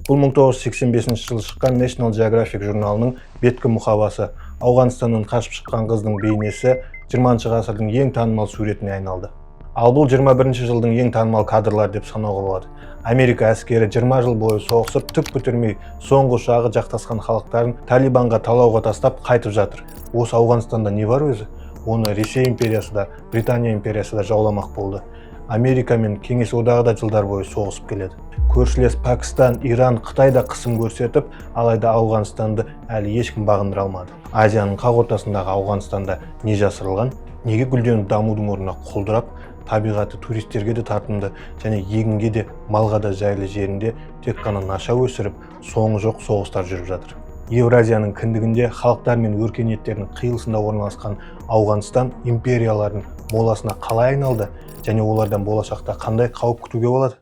Бұл 1985 жылы шыққан National Geographic журналының беткі мұқабасы. Ауғанстаннан қашып шыққан қыздың бейнесі 20 ғасырдың ең танымал суретіне айналды. Ал бұл 21 жылдың ең танымал кадрлар деп санауға болады. Америка әскері 20 жыл бойы соғысып, түк көтермей, соңғы ұшағы жақтасқан халықтарын Талибанға талауға тастап қайтып жатыр. Осы Ауғанстанда не бар өзі? Оны Ресей империясы да, Британия империясы да жауламақ болды. Америка мен Кеңес одағы да жылдар бойы соғысып келеді. Көршілес Пәкістан, Иран, Қытай да қысым көрсетіп, алайда Ауғанстанды әлі ешкім бағындыра алмады. Азияның қақ ортасындағы Ауғанстанда не жасырылған? Неге гүлденіп дамудың орнына құлдырап, табиғаты туристерге де тартымды және егінге де, малға да жайлы жерінде тек қана наша өсіріп, соңы жоқ соғыстар жүріп жатыр. Евразияның кіндігінде халықтар мен өркениеттердің қиылысында орналасқан Ауғанстан империялардың моласына қалай айналды және олардан болашақта қандай қауіп күтуге болады?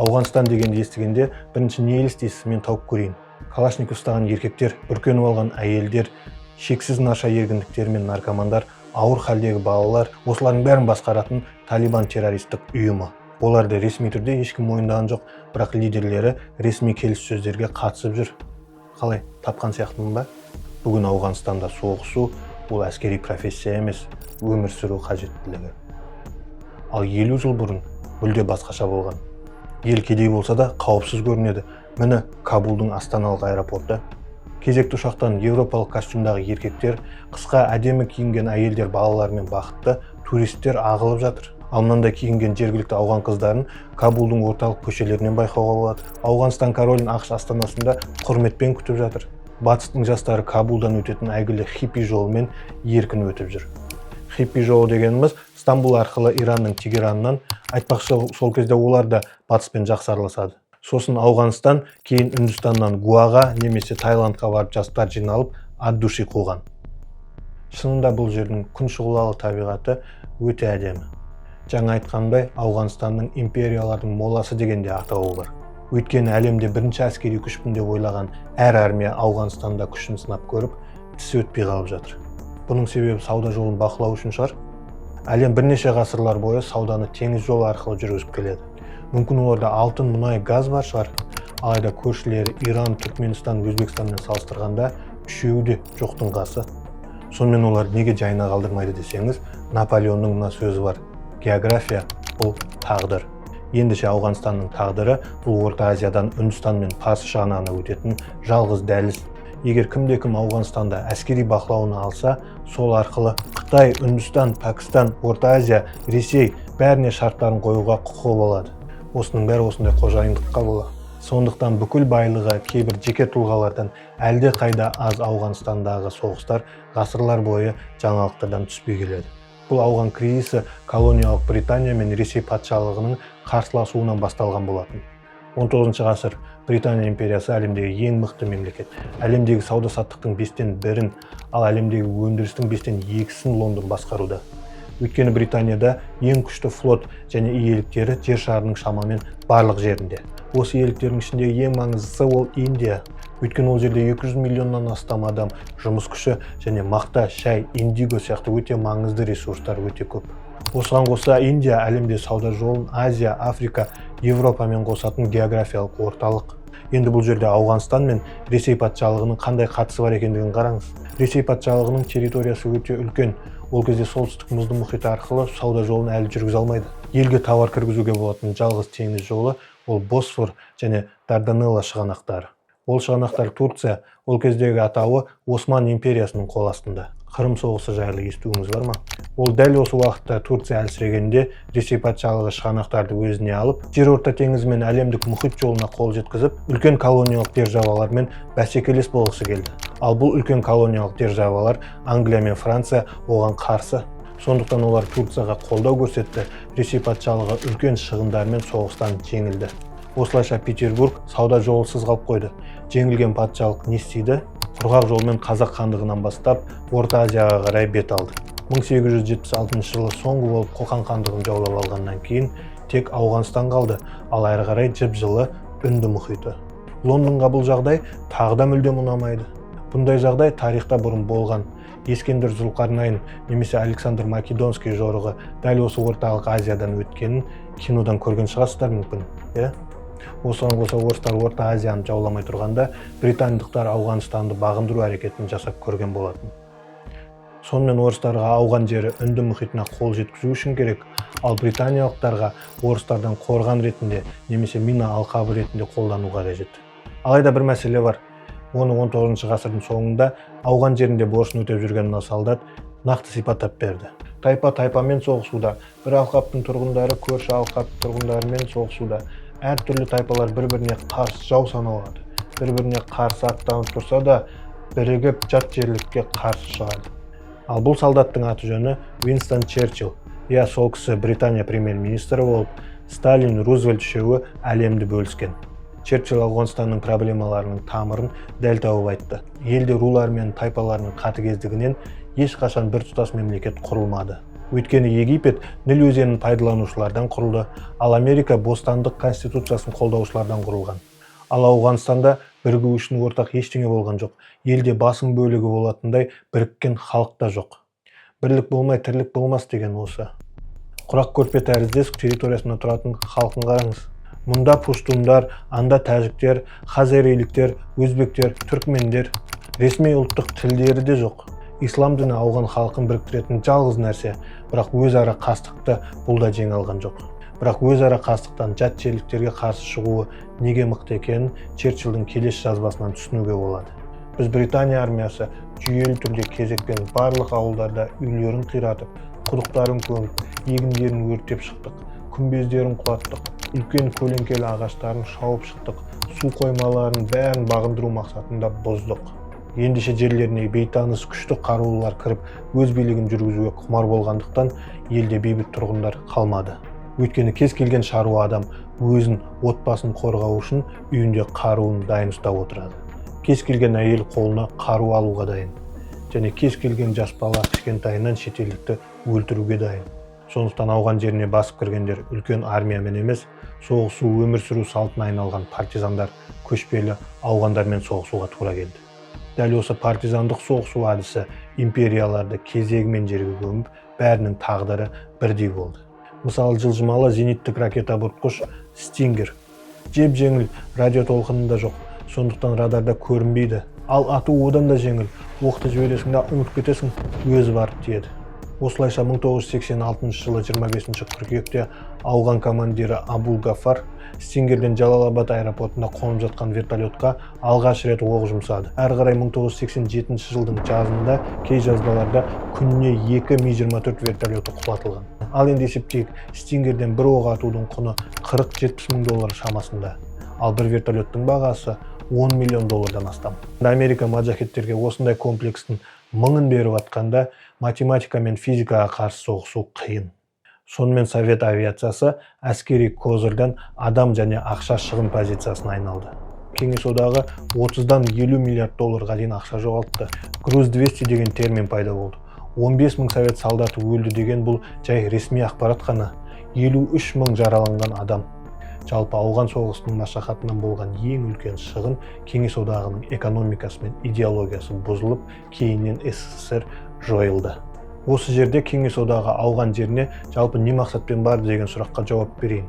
Ауғанстан дегенді естігенде бірінші не елестейсіз, мен тауып көрейін. Калашников ұстаған еркектер, бүркеніп алған әйелдер, шексіз наша ергіндіктер мен наркомандар, ауыр халдегі балалар, осылардың бәрін басқаратын Талибан террористік ұйымы. Оларды ресми түрде ешкім мойындаған жоқ, бірақ лидерлері ресми келіссөздерге қатысып жүр. Қалай, тапқан сияқтымын ба? Бүгін Ауғанстанда соғысу ол әскери профессия емес, өмір сүру қажеттілігі. Ал 50 жыл бұрын мүлде басқаша болған. Ел кедей болса да қауіпсіз көрінеді. Міне Кабулдың астаналық аэропорты. Кезекті ұшақтан еуропалық костюмдағы еркектер, қысқа әдемі киінген әйелдер балаларымен бақытты, туристер ағылып жатыр. Ал мынандай киінген жергілікті ауған қыздарын Кабулдың орталық көшелерінен байқауға болады. Ауғанстан королін ақш астанасында құрметпен күтіп жатыр. Батыстың жастары Кабулдан өтетін әйгілі хиппи жолымен еркін өтіп жүр. Хиппи жолы дегеніміз Стамбул арқылы Иранның Тегеранынан, айтпақшы сол кезде олар да батыспен жақсы араласады. Сосын Ауғанстан кейін Үндістаннан Гуаға немесе Таиландқа барып жастар жиналып ат-души қуған. Шынында бұл жердің күн шұғылалы табиғаты өте әдемі. Жаңа айтқандай, Ауғанстанның империялардың моласы дегенде атауы бар. Өйткені әлемде бірінші әскери күшпін деп ойлаған әр армия Ауғанстанда күшін сынап көріп, тісі өтпей қалып жатыр. Бұның себебі сауда жолын бақылау үшін шығар. Әлем бірнеше ғасырлар бойы сауданы теңіз жолы арқылы жүргізіп келеді. Мүмкін оларда алтын, мұнай, газ бар шығар. Алайда көршілері Иран, Түркменстан, Өзбекстанмен салыстырғанда үшеуі де жоқтың қасы. Сонымен олар неге жайына қалдырмайды десеңіз, Наполеонның мына сөзі бар: география бұл тағдыр. Ендеше Ауғанстанның тағдыры бұл Орта Азиядан Үндістан мен Парсы шығанағына өтетін жалғыз дәліз. Егер кімде-кім Ауғанстанда әскери бақылауына алса, сол арқылы Қытай, Үндістан, Пәкістан, Орта Азия, Ресей бәріне шарттарын қоюға құқығы болады. Осының бәрі осындай қожайындыққа болады. Сондықтан бүкіл байлығы кейбір жеке тұлғалардан әлде қайда аз Ауғанстандағы соғыстар ғасырлар бойы жаңалықтардан түспей келеді. Бұл ауған кризисі колониялық Британия мен Ресей патшалығының қарсыласуынан басталған болатын. 19 ғасыр Британия империясы әлемдегі ең мықты мемлекет. Әлемдегі сауда-саттықтың 5-тен 1-ін, ал әлемдегі өндірістің 5-тен 2-сін Лондон басқаруда. Өйткені Британияда ең күшті флот және иеліктері жер шарының шамамен барлық жерінде. Осы иеліктердің ішінде ең маңыздысы ол Индия. Өйткені ол жерде 200 миллионнан астам адам, жұмыс күші және мақта, шай, индиго сияқты өте маңызды ресурстар өте көп. Осыған қоса Индия әлемде сауда жолын Азия, Африка, Европамен қосатын географиялық орталық. Енді бұл жерде Ауғанстан мен Ресей патшалығының қандай қатысы бар екендігін қараңыз. Ресей патшалығының территориясы өте үлкен. Ол кезде солтүстік мұзды мұхит арқылы сауда жолын әлі жүргізе алмайды. Елге тауар кіргізуге болатын жалғыз теңіз жолы ол Босфор және Дарданелла шығанақтары. Ол шығанақтар Турция, ол кездегі атауы Осман империясының қол астында. Қырым соғысы жайлы естуіңіз бар ма? Ол дәл осы уақытта Турция әлсірегенде Ресей патшалығы шығанақтарды өзіне алып, Жерорта теңізі мен әлемдік мұхит жолына қол жеткізіп, үлкен колониялық державалармен бәсекелес болғысы келді. Ал бұл үлкен колониялық державалар Англия мен Франция оған қарсы. Сондықтан олар Турцияға қолдау көрсетті, Ресей патшалығы үлкен шығындармен соғыстан жеңілді. Осылайша Петербург сауда жолсыз қалып қойды. Жеңілген патшалық не істейді? Құрғақ жолмен Қазақ хандығынан бастап Орта Азияға қарай бет алды. 1876 жылы соңғы болып Қоқан хандығын жаулап алғаннан кейін тек Ауғанстан қалды, ал әрі қарай жып-жылы Үнді мұхиты. Лондонға бұл жағдай тағы да мүлдем ұнамайды. Бұндай жағдай тарихта бұрын болған. Ескендір Зұлқарнайын немесе Александр Македонский жорығы дәл осы орталық Азиядан өткенін кинодан көрген шығарсыздар мүмкін. Осыған қоса орыстар Орта Азияны жауламай тұрғанда британдықтар Ауғанстанды бағындыру әрекетін жасап көрген болатын. Сонымен орыстарға ауған жері Үнді мұхитына қол жеткізу үшін керек, ал британиялықтарға орыстардан қорған ретінде немесе мина алқабы ретінде қолдануға қажет. Алайда бір мәселе бар. Оны 19 ғасырдың соңында ауған жерінде борышын өтеп жүрген мына солдат нақты сипаттап берді. Тайпа тайпамен соғысуда, бір алқаптың тұрғындары көрші алқап тұрғындарымен соғысуда, әртүрлі тайпалар бір-біріне қарсы жау саналады. Бір-біріне қарсы аттанып тұрса да, бірігіп жат жерлікке қарсы шығады. Ал бұл солдаттың аты жөні Уинстон Черчилл. Сол кісі Британия премьер-министрі болып, Сталин, Рузвельт үшеуі әлемді бөліскен. Черчилл Ауғанстанның проблемаларының тамырын дәл тауып айтты. Елде рулар мен тайпаларының қатыгездігінен ешқашан бір тұтас мемлекет құрылмады. Өйткені Египет Ніл өзенін пайдаланушылардан құрылды, ал Америка бостандық конституциясын қолдаушылардан құрылған. Ал Ауғанстанда бірігу үшін ортақ ештеңе болған жоқ. Елде басым бөлігі болатындай біріккен халық та жоқ. Бірлік болмай тірлік болмас деген осы. Құрақ көрпе тәріздес территориясында тұратын халқын қараңыз. Мұнда пуштундар, анда тәжіктер, хазариліктер, өзбектер, түркмендер, ресми ұлттық тілдері де жоқ. Ислам діні ауған халқын біріктіретін жалғыз нәрсе, бірақ өзара қастықты бұл да жеңе алған жоқ. Бірақ өзара қастықтан жат жерліктерге қарсы шығуы неге мықты екенін Черчиллдің келесі жазбасынан түсінуге болады. Біз Британия армиясы жүйелі түрде кезекпен барлық ауылдарда үйлерін қиратып, құдықтарын көміп, егіндерін өртеп шықтық, күмбездерін құлаттық, үлкен көлеңкелі ағаштарын шауып шықтық, су қоймаларын бәрін бағындыру мақсатында бұздық. Ендеше жерлеріне бейтаныс күшті қарулылар кіріп, өз билігін жүргізуге құмар болғандықтан елде бейбіт тұрғындар қалмады. Өйткені кез келген шаруа адам өзін, отбасын қорғау үшін үйінде қаруын дайын ұстап отырады. Кез келген әйел қолына қару алуға дайын. Және кез келген жас бала кішкентайынан шетелдікті өлтіруге дайын. Сондықтан ауған жеріне басып кіргендер үлкен армиямен емес, соғысу өмір сүру салтына айналған партизандар көшпелі ауғандармен соғысуға тура келді. Дәл осы партизандық соғысу әдісі империяларды кезегімен жерге көміп, бәрінің тағдыры бірдей болды. Мысалы, жылжымалы зениттік ракета бұртқыш Стингер. Жеп-жеңіл радио толқынында жоқ, сондықтан радарда көрінбейді. Ал ату одан да жеңіл, оқты жібересің да ұмытып кетесің, өзі барып тиеді. Осылайша 1986 жылы 25 қыркүйекте ауған командирі Абул Гафар Стингерден Жалалабад аэропортында қонып жатқан вертолетқа алғаш рет оқ жұмсады. Әрі қарай 1987 жылдың жазында кей жазбаларда күніне 2 Ми-24 вертолеті құлатылған. Ал енді есептейік, Стингерден бір оқ атудың құны $40-70 мың шамасында. Ал бір вертолеттің бағасы $10 миллион астам. Америка маджахеттерге осындай комплекстің мыңын беріп атқанда математика мен физикаға қарсы соғысу қиын. Сонымен совет авиациясы әскери козырдан адам және ақша шығын позициясына айналды. Кеңес одағы 30-дан $50 миллиард дейін ақша жоғалтты. Груз 200 деген термин пайда болды. 15 мың совет солдаты өлді деген бұл жай ресми ақпарат қана. 53 мың жараланған адам. Жалпы ауған соғысының машақатынан болған ең үлкен шығын Кеңес одағының экономикасы мен идеологиясы бұзылып, кейіннен СССР жойылды. Осы жерде Кеңес одағы ауған жеріне жалпы не мақсатпен барды деген сұраққа жауап берейін.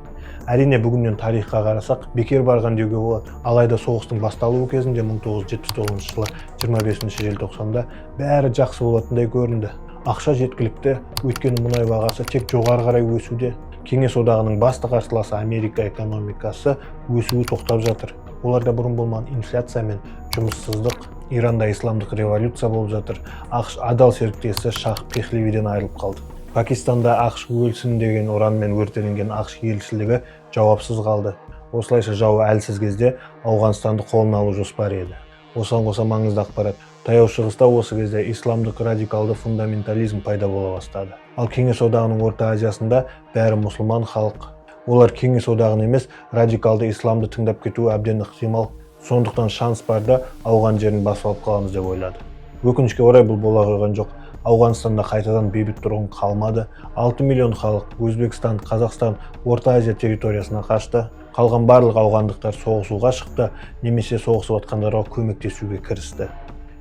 Әрине бүгіннен тарихқа қарасақ бекер барған деуге болады. Алайда соғыстың басталуы кезінде 1979 жылы 25 желтоқсанда бәрі жақсы болатындай көрінді. Ақша жеткілікті, өйткені мұнай бағасы тек жоғары қарай өсуде. Кеңес одағының басты қарсыласы Америка экономикасы өсуі тоқтап жатыр. Оларда бұрын болмаған инфляция мен жұмыссыздық, Иранда исламдық революция болып жатыр. ақш адал серіктесі Шах Пехлевиден айырылып қалды. Пакистанда ақш өлсін деген ұранмен өртенген ақш елшілігі жауапсыз қалды. Осылайша жау әлсіз кезде Ауғанстанды қолына алу жоспары еді. Осыған қоса маңызды ақпарат. Таяу шығыста осы кезде исламдық радикалды фундаментализм пайда бола бастады. Ал Кеңес одағының Орта Азиясында бәрі мұсылман халық. Олар Кеңес одағын емес, радикалды исламды тыңдап кетуі әбден ықтимал. Сондықтан шанс барда ауған жерін басып алып қаламыз деп ойлады. Өкінішке орай бұл бола қойған жоқ. Ауғанстанда қайтадан бейбіт тұрғын қалмады. 6 миллион халық Өзбекстан, Қазақстан, Орта Азия территориясына қашты. Қалған барлық ауғандықтар соғысуға шықты, немесе соғысып жатқандарға көмектесуге кірісті.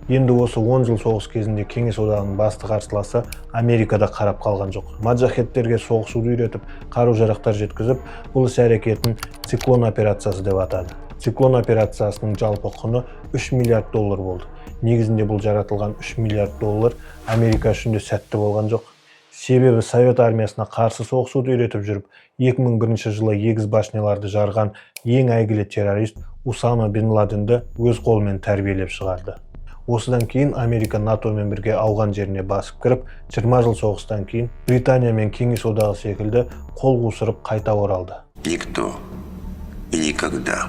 Енді осы 10 жыл соғыс кезінде Кеңес одағының басты қарсыласы Америкада қарап қалған жоқ. Маджахеттерге соғысуды үйретіп, қару-жарақтар жеткізіп, бұл іс-әрекетін Циклон операциясы деп атады. Циклон операциясының жалпы құны $3 миллиард болды. Негізінде бұл жаратылған $3 миллиард Америка үшін де сәтті болған жоқ. Себебі Совет армиясына қарсы соғысуды үйретіп жүріп, 2001 жылы егіз башняларды жарған ең әйгілі террорист Усама бен Ладенді өз қолымен тәрбиелеп шығарды. Осыдан кейін Америка НАТО-мен бірге ауған жеріне басып кіріп, 20 жыл соғыстан кейін Британия мен Кеңес одағы секілді қол қусырып қайта оралды. Никто и никогда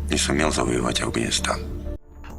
не сумел завоевать Афганистан.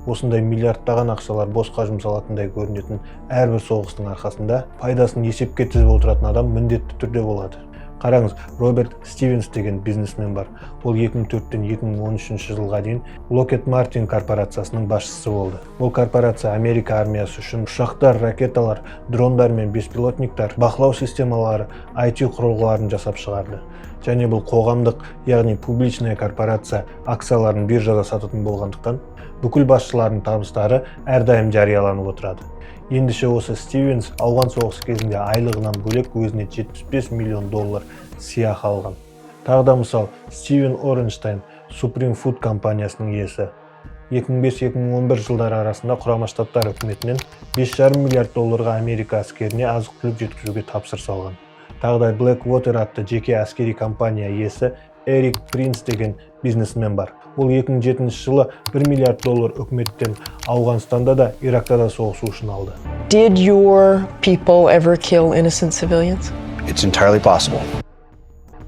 Осындай миллиардтаған ақшалар босқа жұмсалатындай көрінетін әрбір соғыстың арқасында пайдасын есепке тізіп отыратын адам міндетті түрде болады. Қараңыз, Роберт Стивенс деген бизнесмен бар. Ол 2004-тен 2013 жылға дейін Lockheed Martin корпорациясының басшысы болды. Бұл корпорация Америка армиясы үшін ұшақтар, ракеталар, дрондар мен беспилотниктар, бақылау системалары, IT құрылғыларын жасап шығарды. Және бұл қоғамдық, яғни публичная корпорация акцияларын биржада сататын болғандықтан, бүкіл басшылардың табыстары әрдайым жарияланып отырады. Ендеше осы Стивенс ауған соғысы кезінде айлығынан бөлек өзіне $75 миллион сыйақы алған. Тағы да мысал, Стивен Оренштайн Supreme Food компаниясының иесі. 2005-2011 жылдары арасында Құрама Штаттар үкіметінен $5,5 миллиард Америка әскеріне азық-түлік жеткізуге тапсырыс алған. Тағы да Blackwater атты жеке әскери компания иесі Эрик Принц деген бизнесмен бар. Ол 2007 жылы $1 миллиард үкіметтен Ауғанстанда да, Иракта да соғысу үшін алды. Did your people ever kill innocent civilians? It's entirely possible.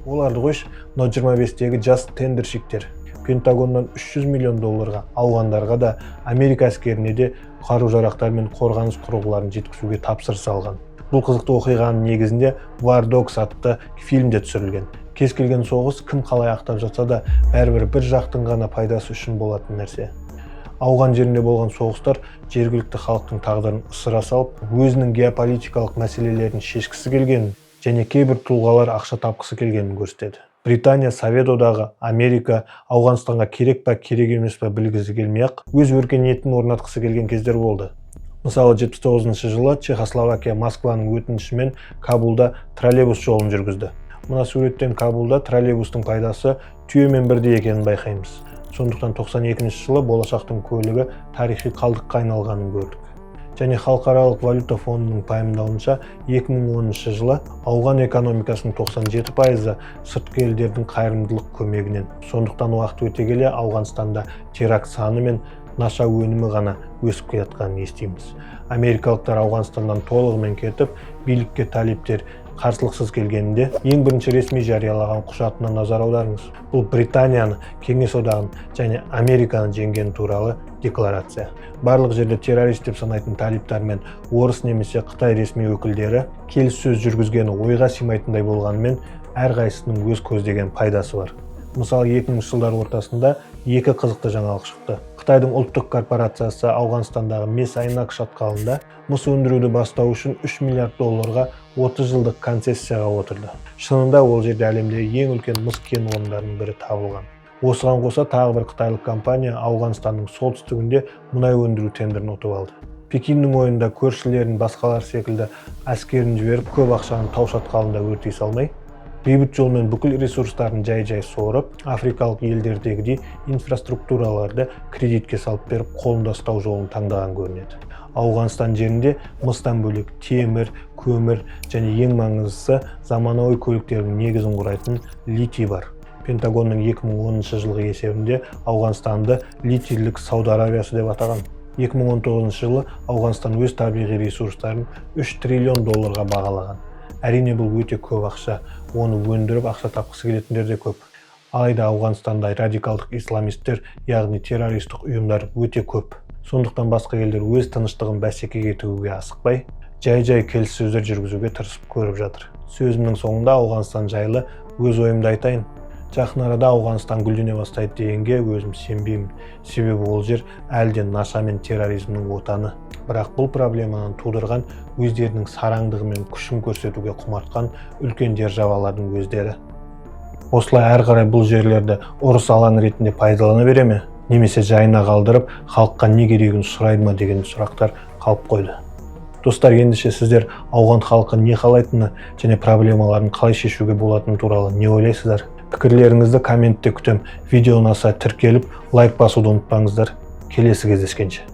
Оларды қойш, но 25-тегі жас тендерщиктер Пентагоннан $300 миллион ауғандарға да, Америка әскеріне де қару-жарақтар мен қорғаныс құрылғыларын жеткізуге тапсырыс алған. Бұл қызықты оқиғаның негізінде War Dogs атты фильмде түсірілген. Кез келген соғыс кім қалай ақтап жатса да, бәрібір бір жақтың ғана пайдасы үшін болатын нәрсе. Ауған жерінде болған соғыстар жергілікті халықтың тағдырын ысыра салып, өзінің геополитикалық мәселелерін шешкісі келгенін және кейбір тұлғалар ақша тапқысы келгенін көрсетеді. Британия, Совет одағы, Америка Ауғанстанға керек па, керек емес па білгісі келмей-ақ, өз өркениетін орнатқысы келген кездер болды. Мысалы, 79 жылы Чехословакия Москваның өтінішімен Кабулда троллейбус жолын жүргізді. Мына суреттен Кабулда троллейбустың пайдасы түйемен бірдей екенін байқаймыз. Сондықтан 92 жылы болашақтың көлігі тарихи қалдыққа айналғанын көрдік. Және халықаралық валюта фондының пайымдауынша 2010 жылы ауған экономикасының 97% сыртқы елдердің қайырымдылық көмегінен. Сондықтан уақыт өте келе Ауғанстанда теракт саны мен наша өнімі ғана өсіп жатқанын естиміз. Америкалықтар Ауғанстаннан толығымен кетіп, билікке талиптер қарсылықсыз келгенінде ең бірінші ресми жариялаған құжатына назар аударыңыз. Бұл Британияны, Кеңес одағын және Американы жеңгені туралы декларация. Барлық жерде террорист деп санайтын талиптар мен орыс немесе Қытай ресми өкілдері келіссөз жүргізгені ойға сыймайтындай болғанымен, әрқайсысының өз көздеген пайдасы бар. Мысалы, 2000 жылдар ортасында екі қызықты жаңалық шықты. Қытайдың ұлттық корпорациясы Ауғанстандағы Мес Айнак шатқалында мыс өндіруді бастау үшін $3 миллиард 30 жылдық концессияға отырды. Шынында ол жерде әлемдегі ең үлкен мыс кен орындарының бірі табылған. Осыған қоса тағы бір қытайлық компания Ауғанстанның солтүстігінде мұнай өндіру тендерін ұтып алды. Пекиннің ойында көршілерін басқалар секілді әскерін жіберіп, көп ақшаны тау шатқалында өртей салмай, бейбіт жолмен бүкіл ресурстарын жай-жай сорып, африкалық елдердегідей инфраструктураларды кредитке салып беріп, қолында ұстау жолын таңдаған көрінеді. Ауғанстан жерінде мыстан бөлек темір, көмір және ең маңыздысы заманауи көліктердің негізін құрайтын литий бар. Пентагонның 2010 жылғы есебінде Ауғанстанды литийлік Сауд Арабиясы деп атаған. 2019 жылы Ауғанстан өз табиғи ресурстарын $3 триллион бағалаған. Әрине бұл өте көп ақша, оны өндіріп ақша тапқысы келетіндер де көп. Алайда Ауғанстанда радикалдық исламистер, яғни террористік ұйымдар өте көп. Сондықтан басқа елдер өз тыныштығын бәсекеге тігуге асықпай, жай-жай келіссөздер жүргізуге тырысып көріп жатыр. Сөзімнің соңында Ауғанстан жайлы өз ойымды айтайын. Жақын арада Ауғанстан гүлдене бастайды дегенге өзім сенбеймін. Себебі ол жер әлден наша мен терроризмнің отаны. Бірақ бұл проблеманы тудырған өздерінің сараңдығы мен күшін көрсетуге құмартқан үлкен державалардың өздері. Осылай әрі қарай бұл жерлерді ұрыс алаңы ретінде пайдалана бере ме? немесе жайына қалдырып, халыққа не керегін сұрайды ма деген сұрақтар қалып қойды. Достар, ендеше сіздер ауған халқы не қалайтыны және проблемаларын қалай шешуге болатыны туралы не ойлайсыздар? Пікірлеріңізді комментте күтем. Видео ұнаса тіркеліп, лайк басуды ұмытпаңыздар. Келесі кездескенше.